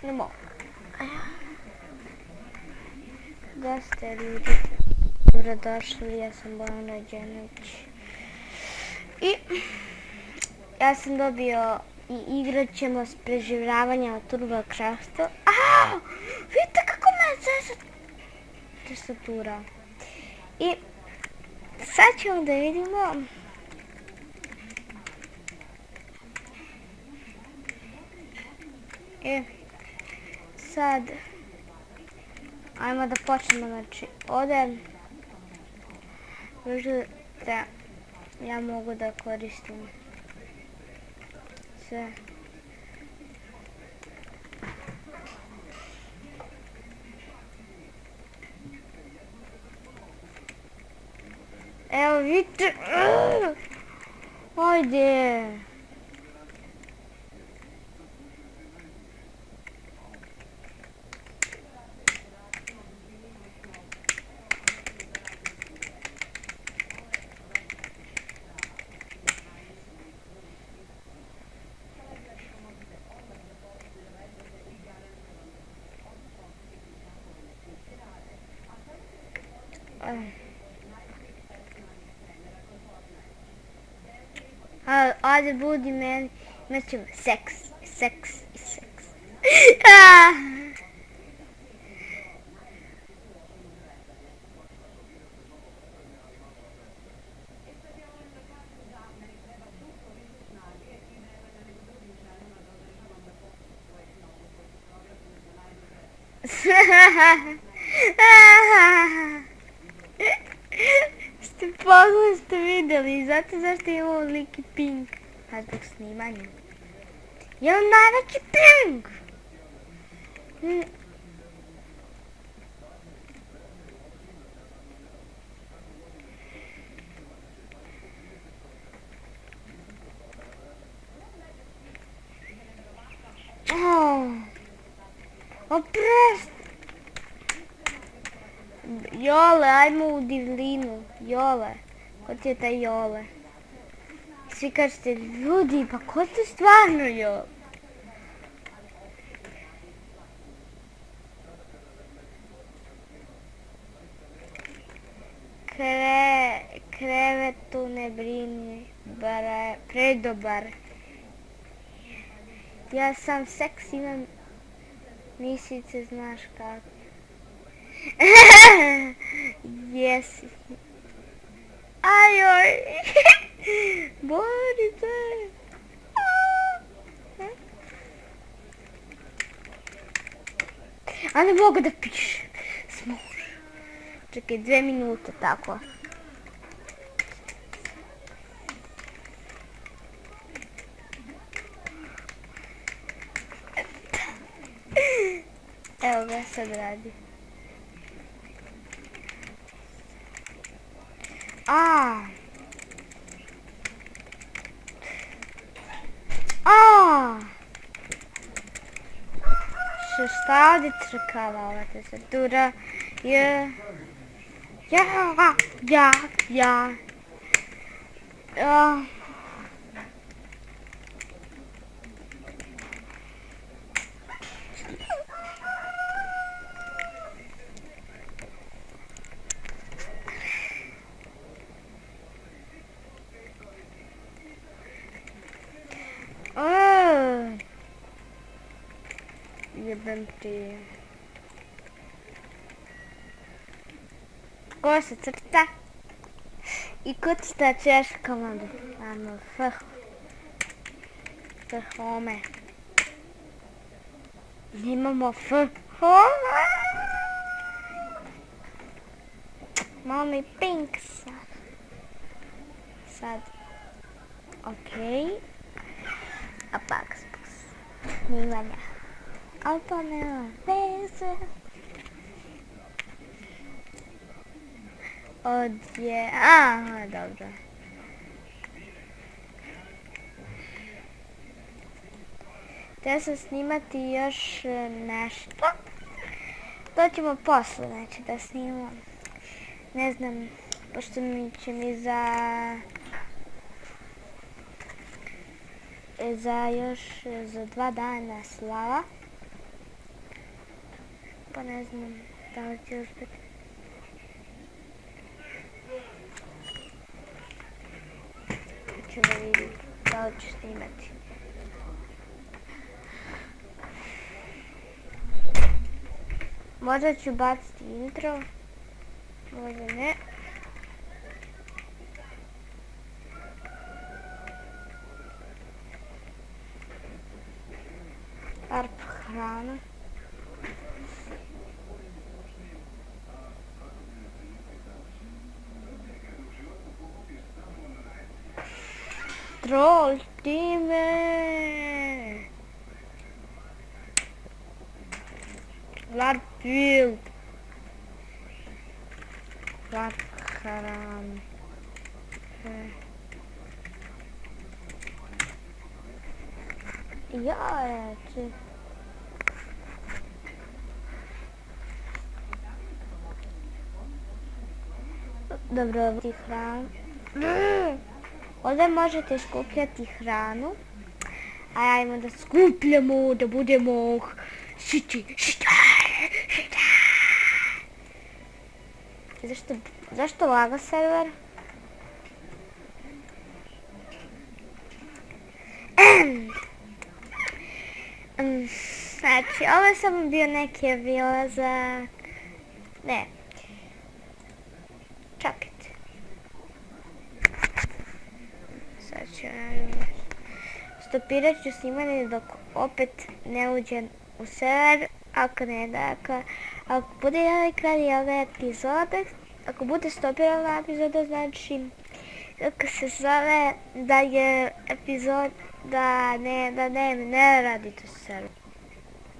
Idemo. Da ste ljudi dobrodošli, ja sam Bojana Rađenović. I ja sam dobio i igrat ćemo s preživljavanjem od TurboCraftu. Vidite kako me zezat tastatura. I sad ćemo da vidimo sad ajmo da počnemo, znači ovdje vidite ja mogu da koristim sve. Evo vidite, ajde. Ajde budi meni, imat ćemo seks. Pogledaj ste vidjeli, znate zašto imamo veliki ping? A zbog snimanja. Imam najveći ping! Oprost! Jole, ajmo u divljinu. Jole. Ko ti je taj Jole? Svi kažete, ljudi, pa ko ti stvarno Jole? Krevetu ne brini, predobar. Ja sam seks, imam misice, znaš kako. Jesi. Ajoj. Borite. A ne mogu da pišem. Smuš. Čekaj, 2 minute tako. Evo ga sad radi. Šta ovdje trkava ova tastatura? Ja. Jebem ti. Ko se crta? I kucita ćeš komandu. Ajmo, home. Imamo home. Malo mi pink sad. Okej. A pak snimanja. Ali to nema veze. Dobro. Treba sam snimati još nešto. To ćemo posle, znači da snimam. Ne znam, pošto mi će mi za 2 dana slava. Pa ne znam da li će uspjeti. Ću da vidim da li ću snimati. Možda ću baciti intro, možda ne. Arp hrana. Troll time. Larfield. Larkaran. Ja, czy... Dobro, ti hranu. Ovdje možete skupljati hranu. A ajmo da skupljamo, da budemo Zašto laga server? Znači, ovo je samo bio neki obilazak. Ne. Čekajte. Sad ću stopirat ću snimanje dok opet ne uđem u server. Ako ne, dakle, ako bude ovaj kraj ove epizode, ako bude stopirana epizoda, znači kako se zove da je epizoda ne radite server.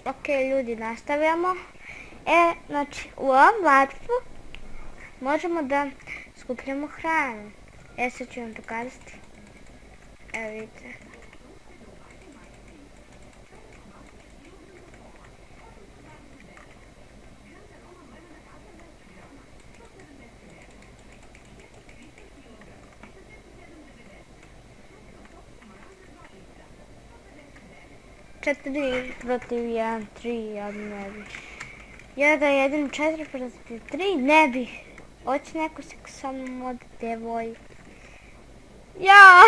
Ok, ljudi, nastavljamo. Znači, u ovom larfu možemo da skupljamo hranu. Sad ću vam pokazati. Evo vidite. Četiri protiv 1, 3, ja ne bih. Ja da jedem 4 protiv 3, ne bih. Hoće neko se sa mnom od devoj. Ja!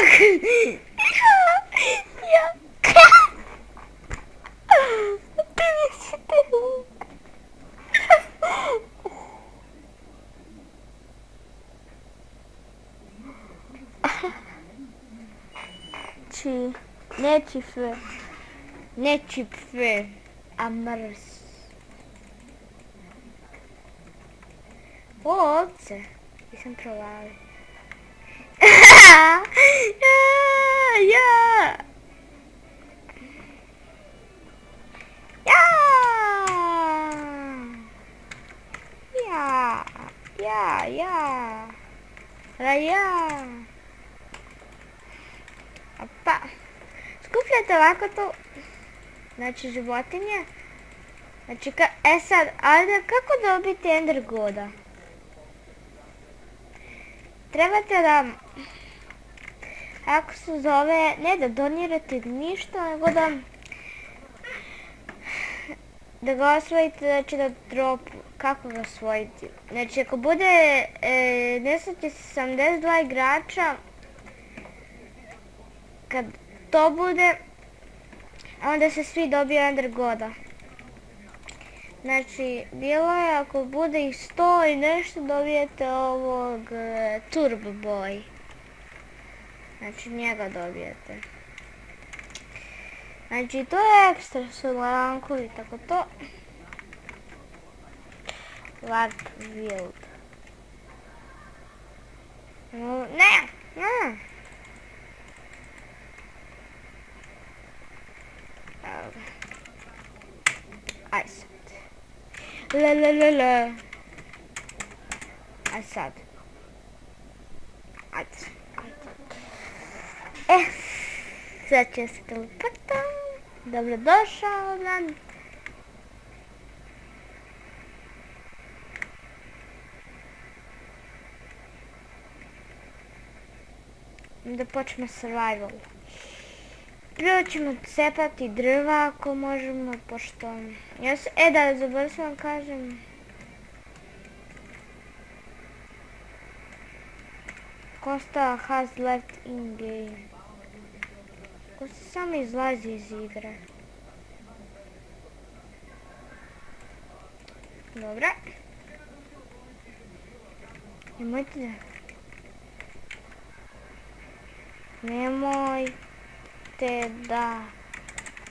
Ti mislite Neći fe, a mrs. O, ovce. Nisam provalio. Pa, skupljate ovako to, znači životinje. Znači, sad, ajde, kako dobiti Ender Goda? Trebate da, ako se zove, ne da donirate ništa, nego da ga osvojite, znači da kako ga osvojiti? Znači, ako bude, nesete 72 igrača, kad to bude, onda se svi dobiju Ender Goda. Znači, bilo je ako bude i 100 i nešto dobijete ovog Turbo Boy. Znači, njega dobijete. Znači, to je ekstra sulankovi, tako to. Larfield. Ne! Aj sad. Aj sad. Ajde. Sad će se teleportam. Dobrodošao nam. da počne survival. Prvo ćemo cepati drva ako možemo, pošto... da, zaboravim sam vam kažem. Costa has left in game. Costa samo izlazi iz igre. Dobra. Nemojte da... Nemojte da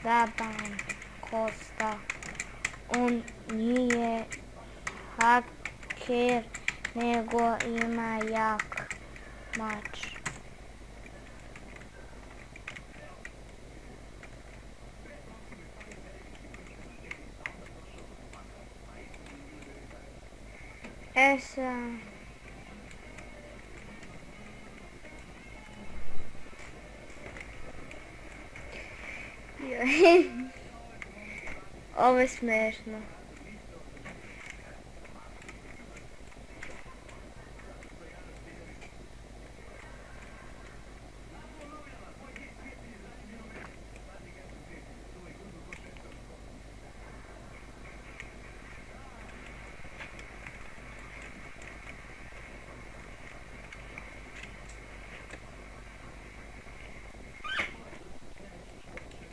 dabam Costa. On nije haker, nego ima jak mač. Sam... Ovo je smešno.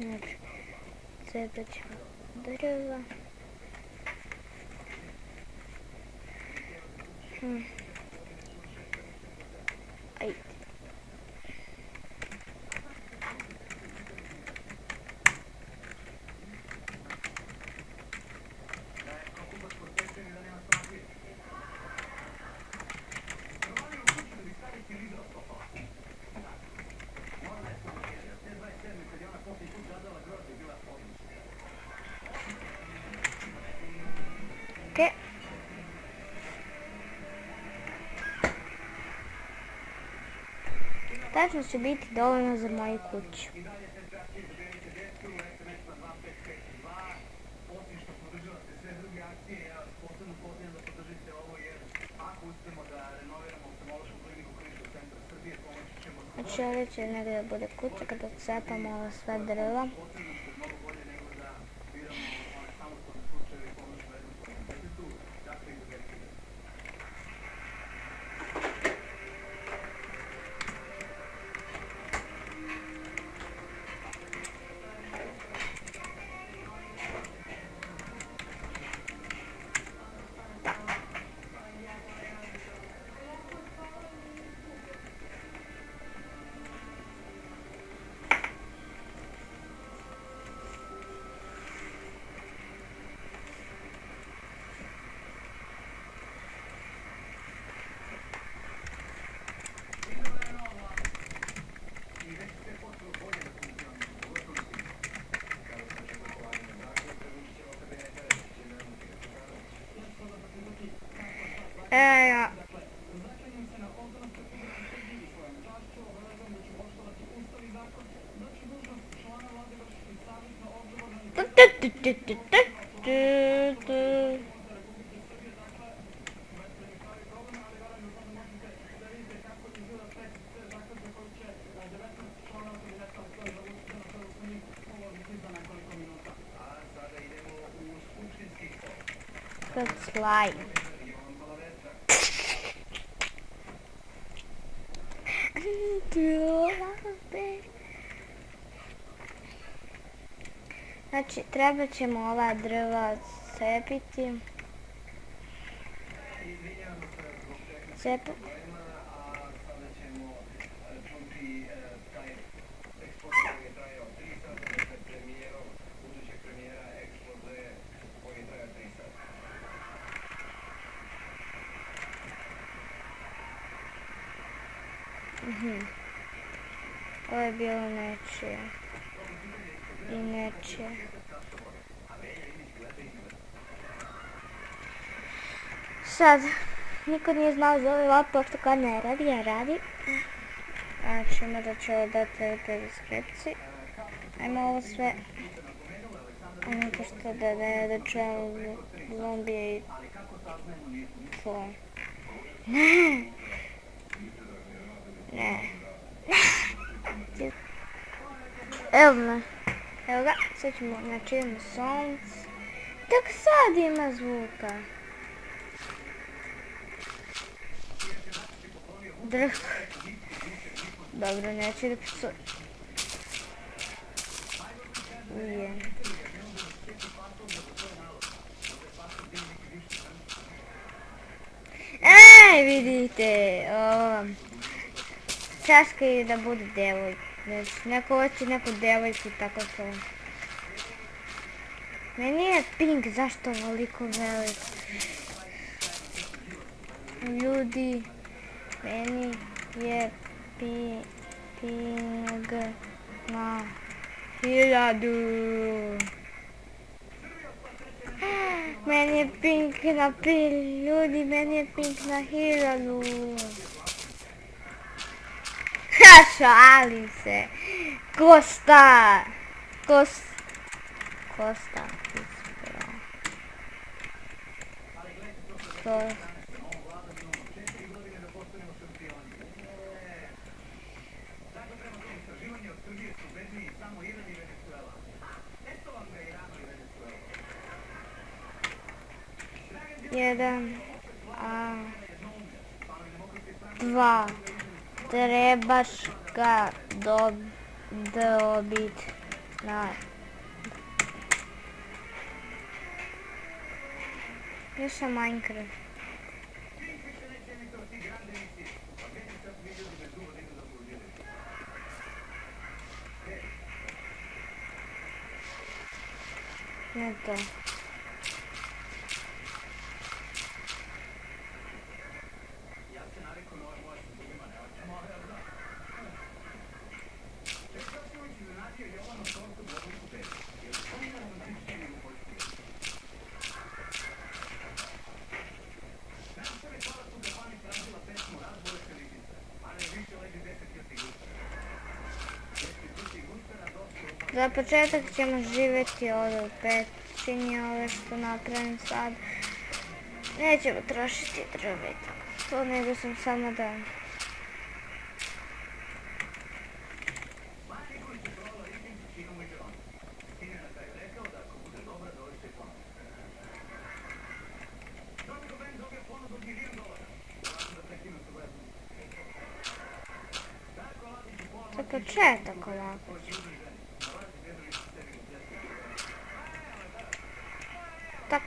Znači, cepat ćemo drva. Ajde. Okay. Tačno će biti dovoljno za moju kuću. Znači ovdje će negdje da bude kuća kada cepamo ova sve drva. Ja. Slime. Znači, treba ćemo ova drva cepiti. Ovo je bilo nečije. I nečije. Sad, niko nije znao za ovaj lap, pošto kad ne radi, a radi. Znači, možda ću ovo dati u deskripciji. Ajmo ovo sve. Ajmo pošto da čujem zombije i to. Ne. Ne. Evo me. Evo ga, sad ćemo, znači idemo sunce. Tek sad ima zvuka. Drh. Dobro, neću da psujem. Ej, vidite. Časkaj da bude devojka. Neko hoće neku devojku, tako to. Meni je pink, zašto ovoliko velik? Ljudi, meni je ping na 1000. Meni je pink na 5, ljudi, meni je pink na 1000. Ha, šalim se. Kosta. Jedan, dva, trebaš ga dobiti na... Još sam Minecraft. Ne to. Za početak ćemo živjeti ovdje u pećini, ove što napravim sad. Nećemo trošiti drve, to nego sam samo da... Za početak ovako ću. Tak.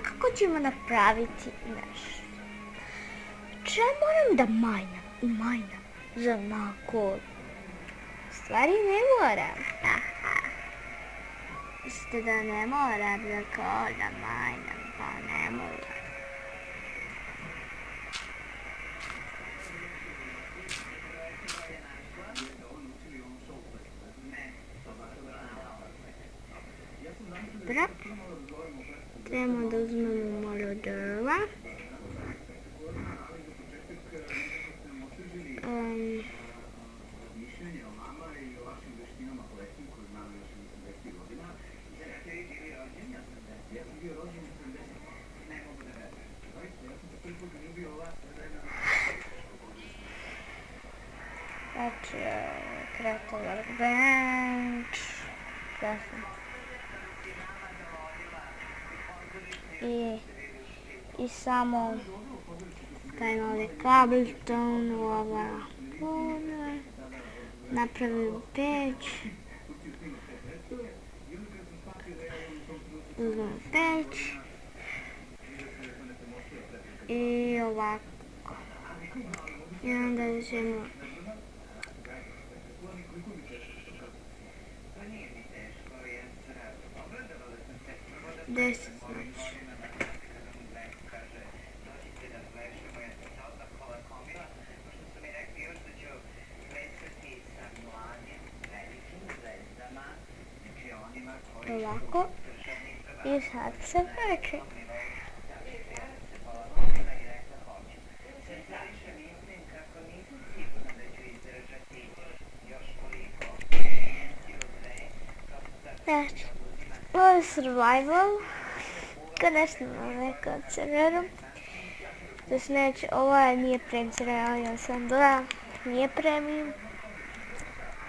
Kako ćemo napraviti naš? Če moram da majnam za onako? Stvari ne moram. Mislite da ne moram da majnam, pa ne moram. Dobro. Trebamo da uzmemo malo drva. Znači, Creative Workbench. Jasno. I samo taj novi Cobblestone, ova napravim peć. Uzmem peć. I ovako. I onda ćemo deset, znači. Ovako. I sad se peče. Znači, ovo je survival, konačno imam neko od serveru. Znači, ovo nije premium, ja sam dodala, nije premium.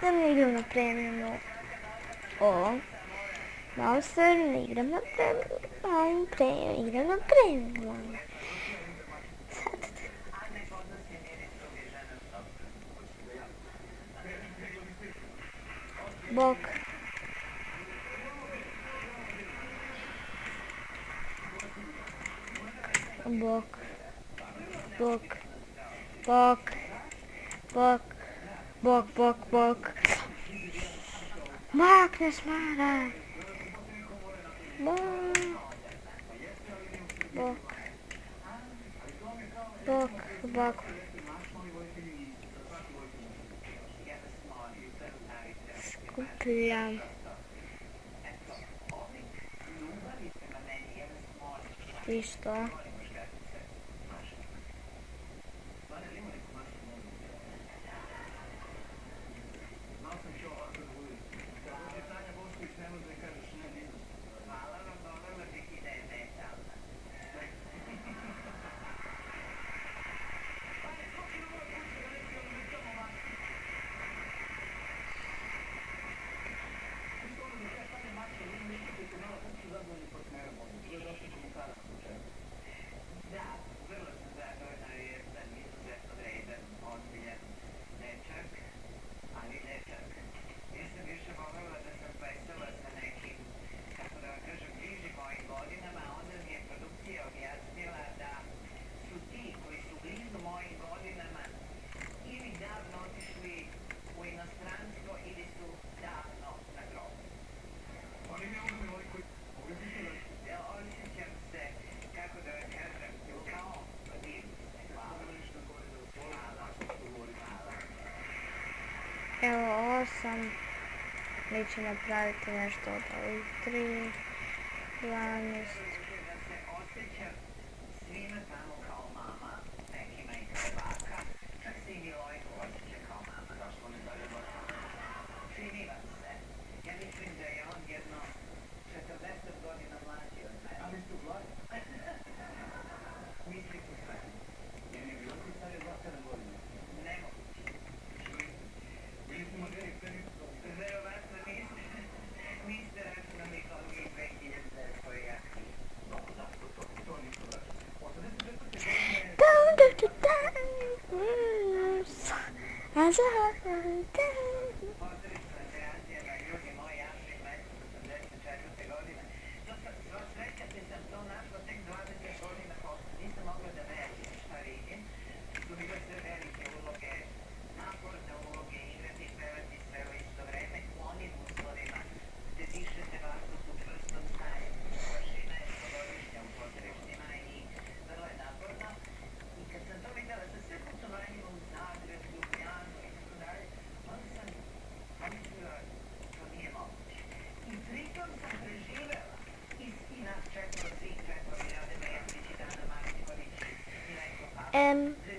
Ja ne igram na premiumu ovo. Na ovom serveru ne igram na premium, na ovom premium igram na premium. Sad. Bok. Bok, bok, bok, bok, bok, bok, bok. Bok, ne smaraj. Bok, bok, bok, bok. Skupljam. I što? Evo 8, mi ćemo napraviti nešto od ovih 3, 12.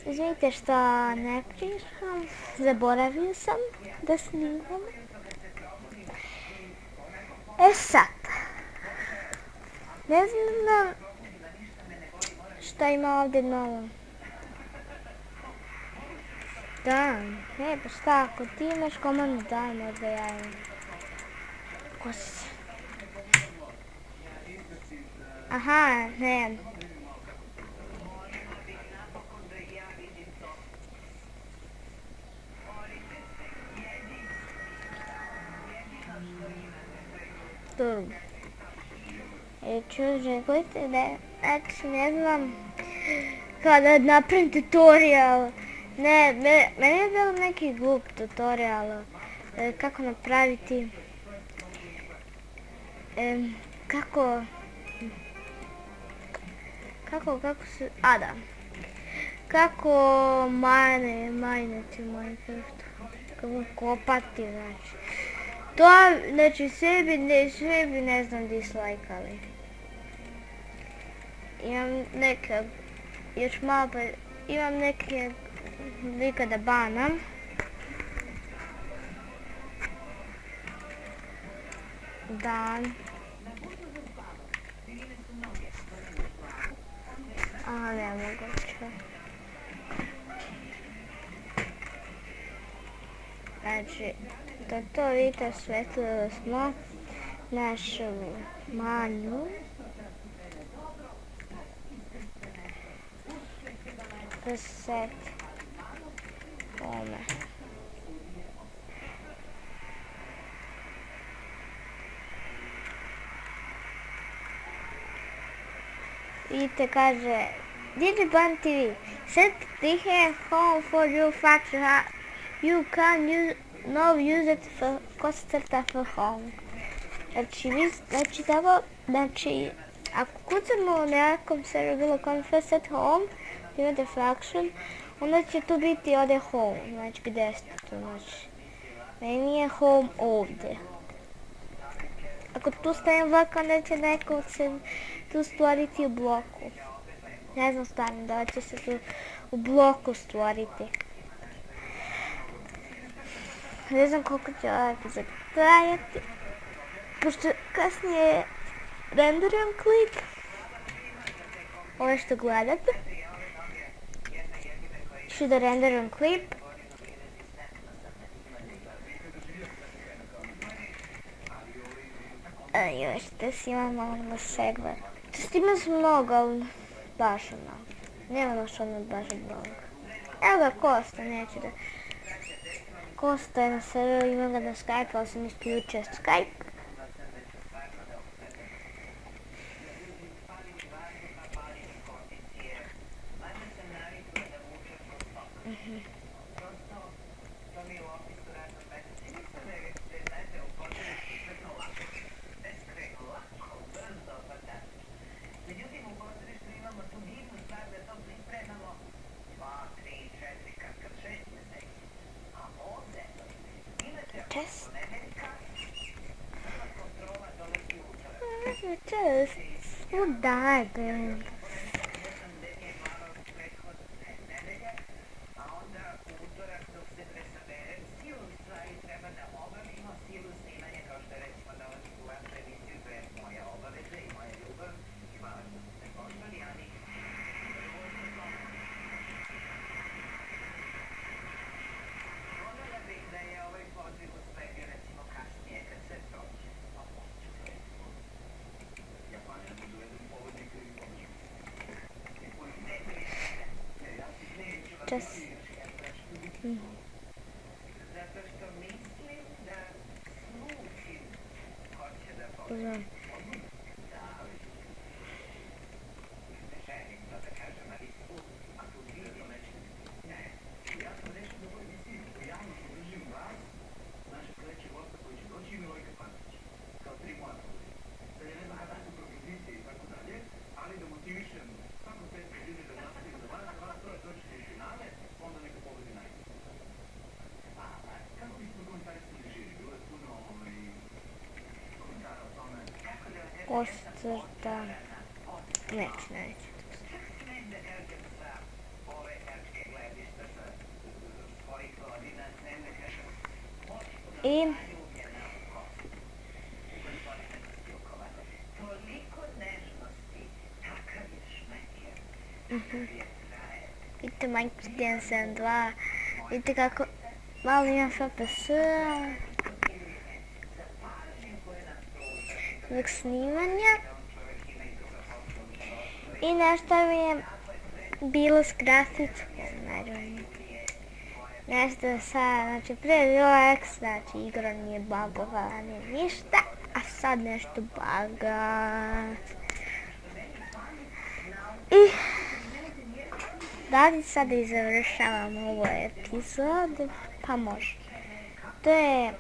Izvinite što ne pričam, zaboravio sam da snimam. E sad, ne znam šta ima ovdje novo. Da, ne, pa šta, ako ti imaš komandu daj, možda ja imam. Kosi se. Aha, ne. Dobro. Čuže, gledajte, znači ne znam kada napravim tutorial. Ne, meni je bilo neki glup tutorial kako napraviti kako se, da. Kako majniti u Minecraftu. Kako kopati, znači. To, znači, sve bi ne znam, dislajkali. Imam neke, još malo pa, imam neke lika da banam. Dan. Ne moguće. Znači, da to vidite, osvetlili smo našu manju. Reset ome. Vidite, kaže DigiBun TV, set the home for your factory. You can now use it for Costa for home. Znači, ako kucamo u nekom serveru bilo confess at home, imate faction, onda će tu biti ovdje home, znači gdje ste tu, znači. Meni je home ovdje. Ako tu stavim ovako, onda će neko se tu stvoriti u bloku. Ne znam stvarno da će se tu u bloku stvoriti. Ne znam koliko će ovaj epizod trajati. Pošto kasnije renderujem klip. Ovo što gledate. Ću da renderujem klip. Još da si imam malo segver. S time su mnogo, ali baš mnogo. Nema baš baš mnogo. Evo ga Kosta, neću da... Kosta je na serveru, imam ga na Skype, ali sam isključio Skype. Test. Udaj, bre. Just. Oscrta. Neće. I vidite Minecraft 1.7.2 Vidite kako malo imam FPS. Zbog snimanja. I nešto mi je bilo s graficom, naravno. Nešto sad, znači prije je bilo X, znači igra nije bugovala, nije ništa, a sad nešto baga. I da li sad i završavam ovu epizodu, pa može. To je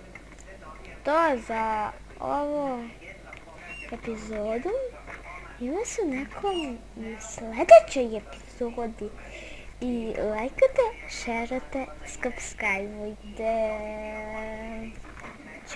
to za ovu epizodu. Ima se u nekom sljedećoj epizodi. I lajkate, šerate, subscribeujte.